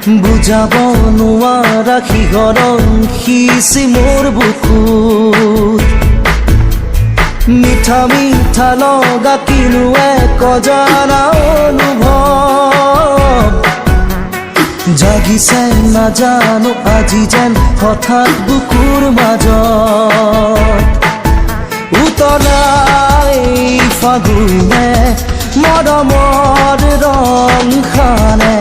বুজাব নোৱাৰা শিহৰণ সিঁচি মোৰ বুকুত মিঠা মিঠা লগা কিনো এক অজানা অনুভৱ জাগিছে নাজানো আজি যেন হঠাৎ বুকুৰ মাজত উতলাই ফাগুনে মৰমৰ ৰং খানে